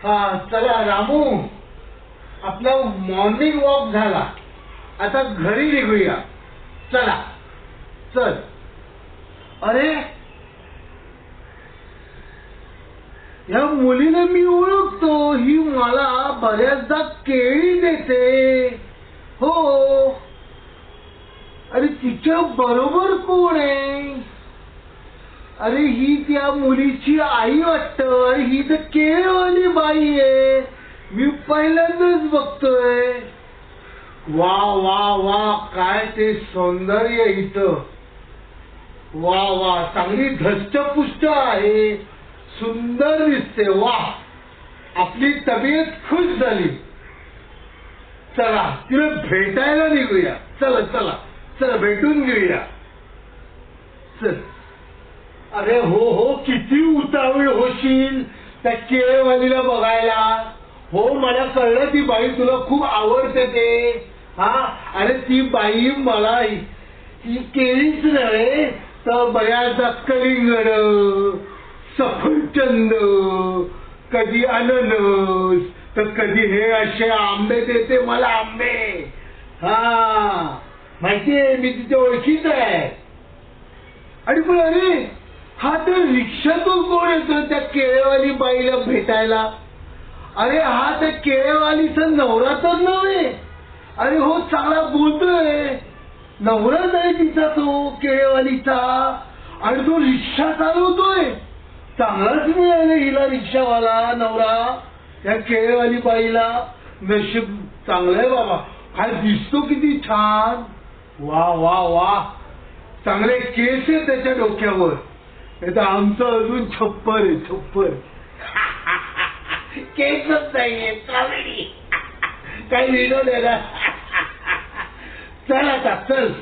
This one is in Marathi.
हा चला रामू, आपला मॉर्निंग वॉक झाला, आता घरी निघूया. चला चल. अरे या मुलीला मी ओळखतो, ही मला बऱ्याचदा केळी देते. हो, अरे तिच्या बरोबर कोण आहे? अरे ही त्या मुलीची आई वाटतं. ही तर केळीवाली बाई आहे, मी पहिल्यांदाच बघतोय. वा वा वा, काय ते सौंदर्य इथं. वा वा, चांगली धष्टपुष्ट आहे, सुंदर दिसते. वा, आपली तब्येत खुश झाली. चला तिला भेटायला निघूया. चला चला चला, भेटून घेऊया. चल. अरे हो हो, किती उतावळ होशील त्या केळीवालीला बघायला. हो, मला कळलं ती बाई तुला खूप आवडते ते. हा, अरे ती बाई मला ही केळीच नव्हे तर बऱ्याचदा कलिंगड, सफरचंद, कधी अननस, तर कधी हे असे आंबे देते मला, आंबे. हा माहितीये, मी तिच्या ओळखीच आहे. आणि पण अरे हा तर रिक्षातून कोण येतो त्या केळेवाली बाईला भेटायला? अरे हा त्या केळेवालीचा नवरा तर नव्हे? अरे हो, चांगला बोलतोय, नवराच आहे तिचा तो केळेवालीचा. आणि तो रिक्षा चालवतोय, चांगलाच मिळाला हिला रिक्षावाला नवरा त्या केळेवाली बाईला. नशीब चांगलंय बाबा. काय दिसतो किती छान. वा वा वा, चांगले केस आहे त्याच्या डोक्यावर. आमचं अजून छप्पर आहे, छप्पर. केसच नाहीये, कॉमेडी. काही विनोद आहे ना. चल आता चल.